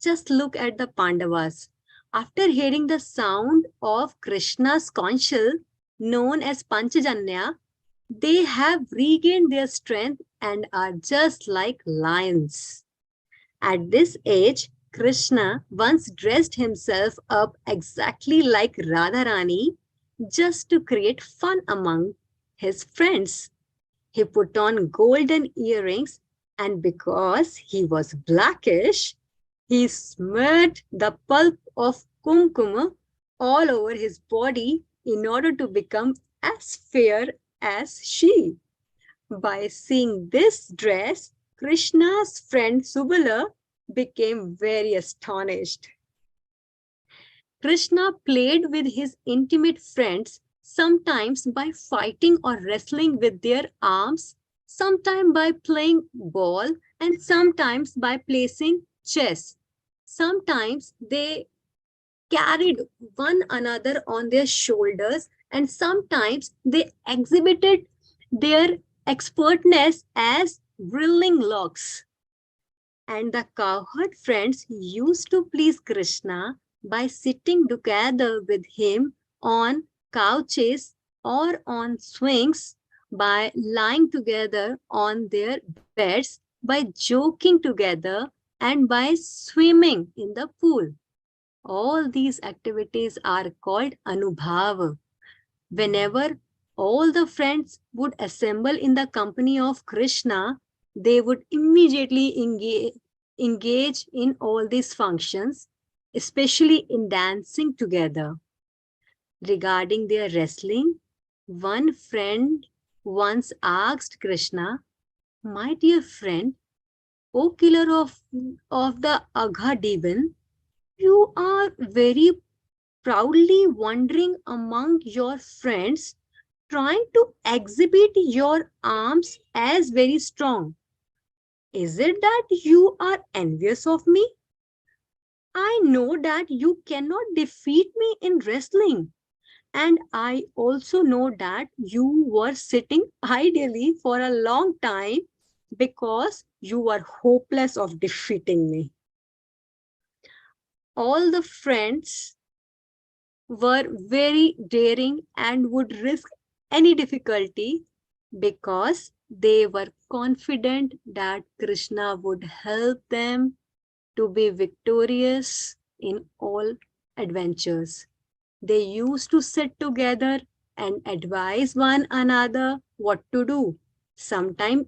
C: just look at the Pandavas. After hearing the sound of Krishna's conch shell, known as Panchajanya, they have regained their strength and are just like lions." At this age, Krishna once dressed himself up exactly like Radharani just to create fun among his friends. He put on golden earrings, and because he was blackish, He smeared the pulp of kumkuma all over his body in order to become as fair as she. By seeing this dress, Krishna's friend Subala became very astonished. Krishna played with his intimate friends, sometimes by fighting or wrestling with their arms, sometimes by playing ball, and sometimes by placing chess. Sometimes they carried one another on their shoulders, and sometimes they exhibited their expertness as whirling logs. And the cowherd friends used to please Krishna by sitting together with him on couches or on swings, by lying together on their beds, by joking together, and by swimming in the pool. All these activities are called anubhava. Whenever all the friends would assemble in the company of Krishna, they would immediately engage in all these functions, especially in dancing together. Regarding their wrestling, one friend once asked Krishna, "My dear friend, O killer of the Agha demon, you are very proudly wandering among your friends, trying to exhibit your arms as very strong. Is it that you are envious of me? I know that you cannot defeat me in wrestling. And I also know that you were sitting idly for a long time because you were hopeless of defeating me." All the friends were very daring and would risk any difficulty because they were confident that Krishna would help them to be victorious in all adventures. They used to sit together and advise one another what to do, sometimes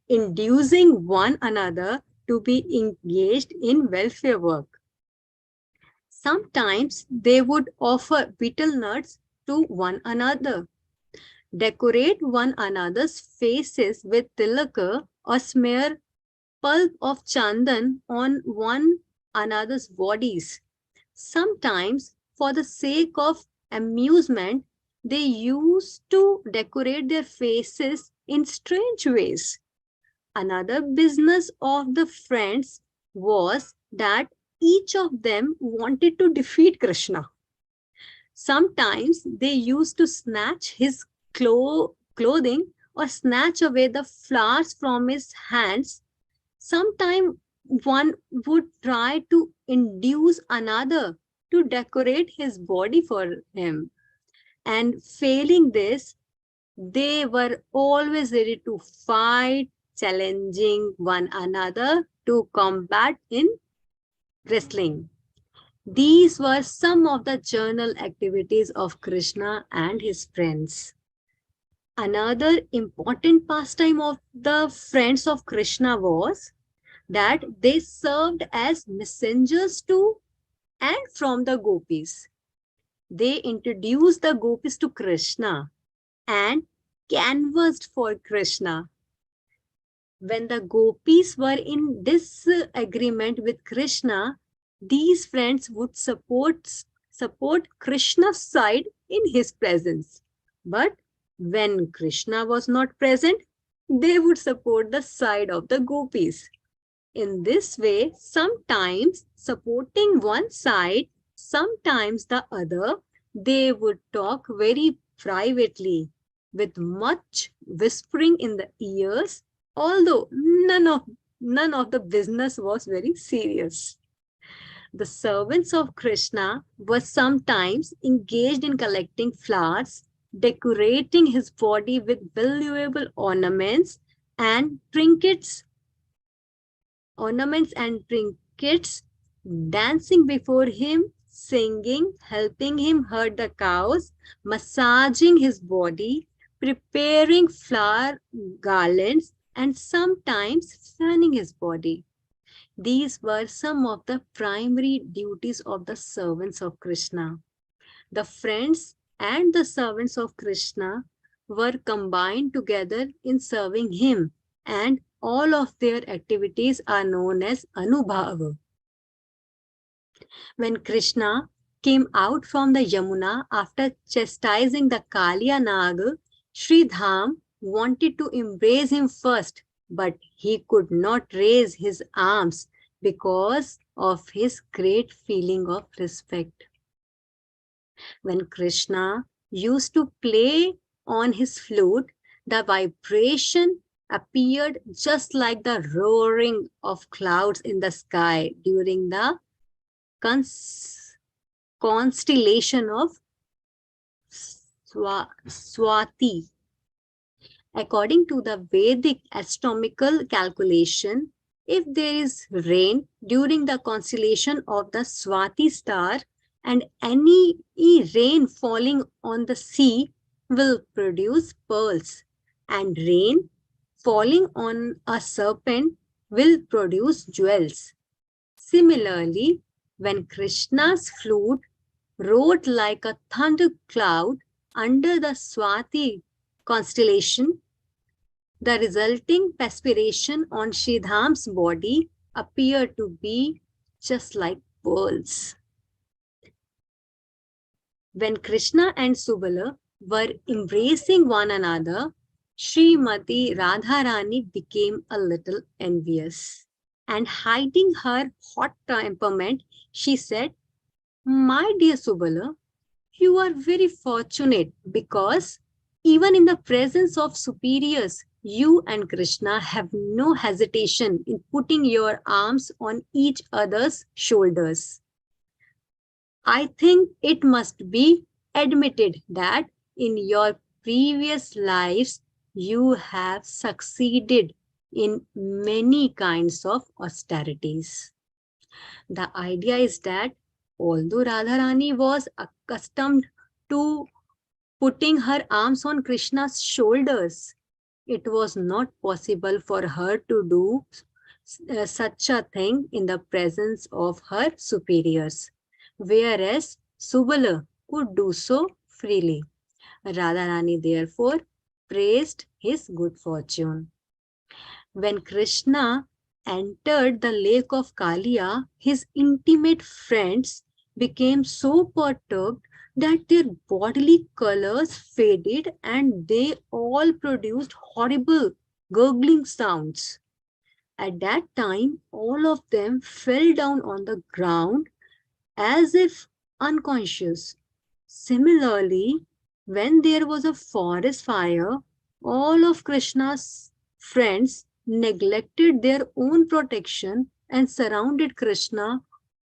C: inducing one another to be engaged in welfare work. Sometimes they would offer betel nuts to one another, decorate one another's faces with tilaka, or smear pulp of chandan on one another's bodies. Sometimes, for the sake of amusement, they used to decorate their faces in strange ways. Another business of the friends was that each of them wanted to defeat Krishna. Sometimes they used to snatch his clothing or snatch away the flowers from his hands. Sometimes one would try to induce another to decorate his body for him. And failing this, they were always ready to fight, challenging one another to combat in wrestling. These were some of the journal activities of Krishna and his friends. Another important pastime of the friends of Krishna was that they served as messengers to and from the gopis. They introduced the gopis to Krishna and canvassed for Krishna. When the gopis were in disagreement with Krishna, these friends would support Krishna's side in his presence. But when Krishna was not present, they would support the side of the gopis. In this way, sometimes supporting one side, sometimes the other, they would talk very privately with much whispering in the ears, although none of the business was very serious. The servants of Krishna were sometimes engaged in collecting flowers, decorating his body with valuable ornaments and trinkets, dancing before him, singing, helping him herd the cows, massaging his body, preparing flower garlands, and sometimes fanning his body. These were some of the primary duties of the servants of Krishna. The friends and the servants of Krishna were combined together in serving him, and all of their activities are known as Anubhava. When Krishna came out from the Yamuna after chastising the Kaliya Nag, Sri Dham wanted to embrace him first, but he could not raise his arms because of his great feeling of respect. When Krishna used to play on his flute, the vibration appeared just like the roaring of clouds in the sky during the constellation of Swati. According to the Vedic astronomical calculation, if there is rain during the constellation of the Swati star, and any rain falling on the sea will produce pearls, and rain falling on a serpent will produce jewels. Similarly, when Krishna's flute roared like a thunder cloud under the Swati constellation, the resulting perspiration on Sridham's body appeared to be just like pearls. When Krishna and Subala were embracing one another, Srimati Radharani became a little envious, and hiding her hot temperament, she said, "My dear Subala, you are very fortunate because even in the presence of superiors, you and Krishna have no hesitation in putting your arms on each other's shoulders. I think it must be admitted that in your previous lives, you have succeeded in many kinds of austerities." The idea is that although Radharani was accustomed to putting her arms on Krishna's shoulders, it was not possible for her to do such a thing in the presence of her superiors, whereas Subala could do so freely. Radharani therefore praised his good fortune. When Krishna entered the lake of Kaliya, his intimate friends became so perturbed that their bodily colors faded and they all produced horrible gurgling sounds. At that time, all of them fell down on the ground as if unconscious. Similarly, when there was a forest fire, all of Krishna's friends neglected their own protection and surrounded Krishna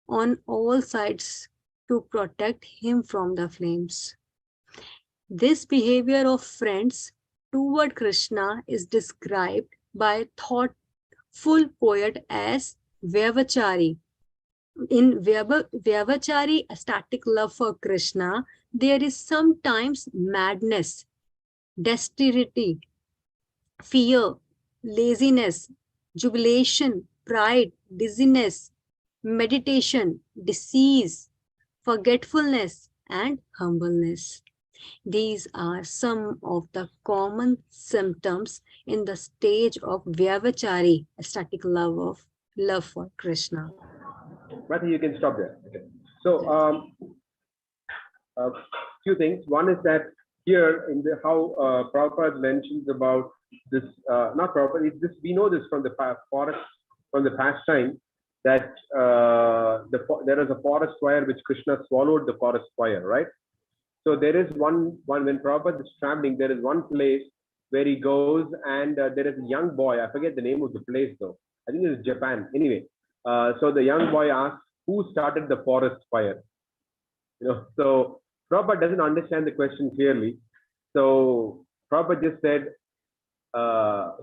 C: on all sides to protect him from the flames. This behavior of friends toward Krishna is described by thoughtful poet as Vyavachari. In Vyavachari, ecstatic love for Krishna, there is sometimes madness, dexterity, fear, laziness, jubilation, pride, dizziness, meditation, disease, forgetfulness, and humbleness. These are some of the common symptoms in the stage of Vyavachari, ecstatic love for Krishna.
A: I think you can stop there. Okay. So, a few things. One is that here in the how Prabhupada mentions about this, not Prabhupada, this we know this from the forest, from the past time, that there is a forest fire which Krishna swallowed the forest fire, right? So there is one when Prabhupada is traveling, there is one place where he goes and there is a young boy. I forget the name of the place though. I think it is Japan. Anyway, so the young boy asks, "Who started the forest fire?" So Prabhupada doesn't understand the question clearly. So Prabhupada just said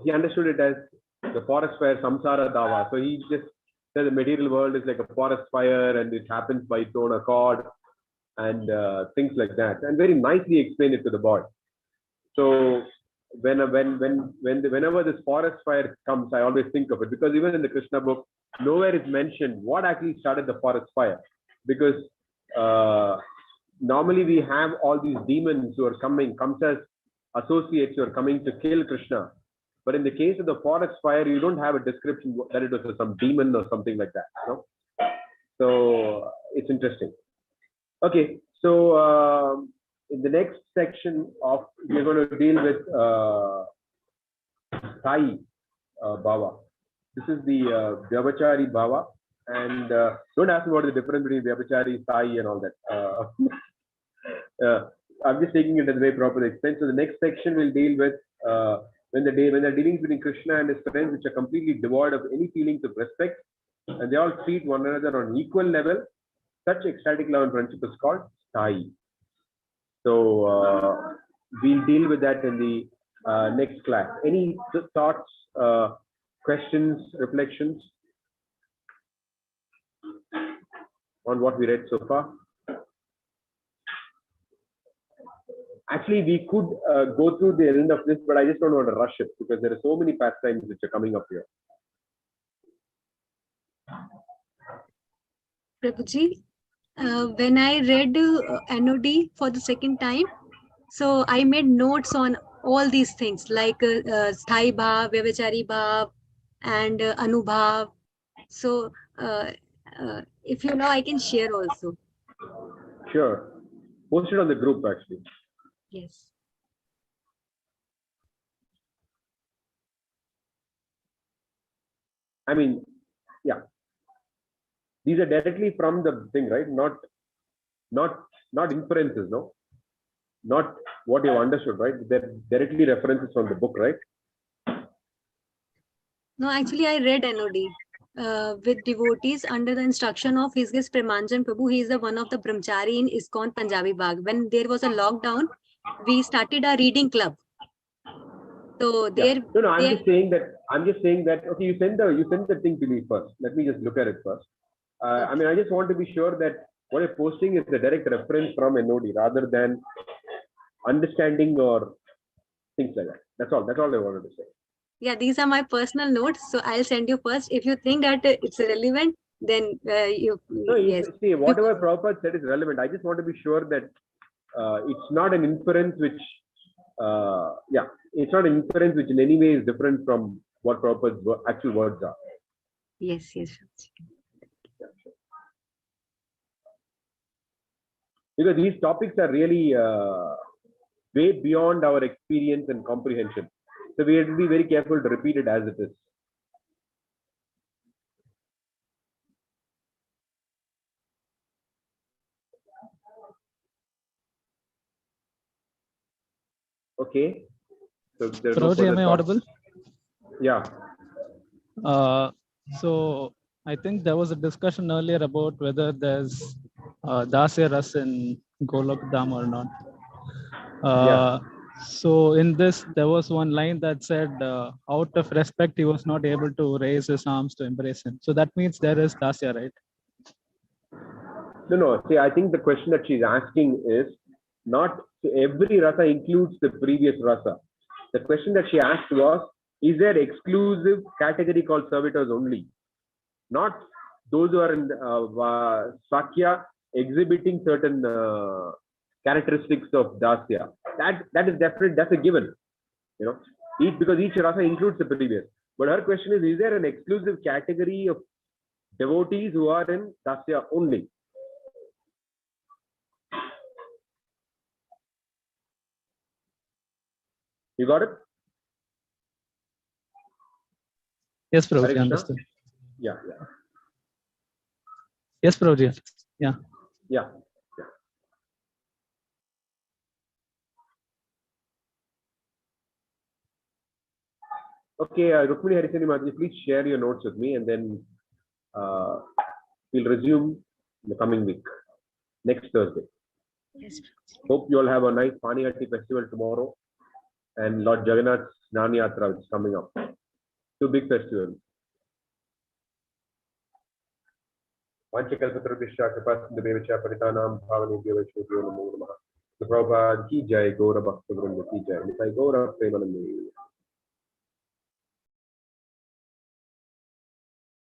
A: he understood it as the forest fire, samsara dava. So he just said the material world is like a forest fire and it happens by its own accord and things like that, and very nicely explained it to the boy. So whenever this forest fire comes, I always think of it, because even in the Krishna book, nowhere is mentioned what actually started the forest fire. Because normally we have all these demons who are comes as associates who are coming to kill Krishna. But in the case of the forest fire, you don't have a description that it was some demon or something like that. No? So it's interesting. Okay, so in the next section we're going to deal with Sai Bhava. This is the Vyabhachari Bhava, and don't ask me what is the difference between Vyabhachari, Sai, and all that. I'm just taking it as a very proper explain. So the next section will deal with when the dealings between Krishna and his friends, which are completely devoid of any feelings of respect, and they all treat one another on equal level. Such ecstatic love and friendship is called Sai. So we'll deal with that in the next class. Any thoughts, questions, reflections on what we read so far? Actually, we could go through the end of this, but I just don't want to rush it because there are so many pastimes which are coming up here.
C: Prabhuji, when I read NOD for the second time, so I made notes on all these things like Sthai Bhav, Vyabhachari Bhav, and Anubhav. So if you know, I can share also.
A: Sure. Post it on the group actually.
C: Yes.
A: I mean, yeah. These are directly from the thing, right? Not inferences, no? Not what you've understood, right? They're directly references from the book, right?
C: No, actually, I read NOD with devotees under the instruction of His Grace Premanjan Prabhu. He is the one of the brahmachari in ISKCON Punjabi Bagh. When there was a lockdown, we started a reading club. So there.
A: Yeah. No, I'm just saying that. Okay, you send the thing to me first. Let me just look at it first. I mean, I just want to be sure that what you're posting is a direct reference from NOD rather than understanding or things like that. That's all I wanted to say.
C: Yeah, these are my personal notes. So I'll send you first. If you think that it's relevant, then you.
A: No,
C: yes.
A: See, whatever Prabhupada said is relevant. I just want to be sure that it's not an inference which, it's not an inference which in any way is different from what Prabhupada's actual words are.
C: Yes.
A: Yeah, sure. Because these topics are really way beyond our experience and comprehension. So we have to be very careful to repeat it as it is. Okay. So there's no
E: Prabhuji, am I
A: thoughts.
E: audible?
A: Yeah.
E: So I think there was a discussion earlier about whether there's Dasya Ras in Golok Dham or not. So in this, there was one line that said, out of respect, he was not able to raise his arms to embrace him. So that means there is Dasya, right?
A: No. See, I think the question that she's asking is not every rasa includes the previous rasa. The question that she asked was, is there exclusive category called servitors only? Not those who are in Sakya exhibiting certain characteristics of Dasya. That is definite, that's a given. You know, because each rasa includes the previous. But her question is there an exclusive category of devotees who are in Dasya only? You got it?
E: Yes, Prabhuji, understood.
A: Yeah.
E: Yes, Prabhuji. Yeah.
A: Okay, Rukmini Harisani Mataji, please share your notes with me and then we'll resume in the coming week, next Thursday.
C: Yes.
A: Hope you all have a nice Panihatti festival tomorrow and Lord Jagannath's Snan Yatra, which is coming up. Two big festivals. Vanchakalpatarubhishya Kripasindhubhevachya Paritanam Bhavanebhyo Vaishnavyo Namo Namaha. The Prabhupada ki jai, Gaura Bhakta Vrinda ki jai. Nitai Gaura Premanandi.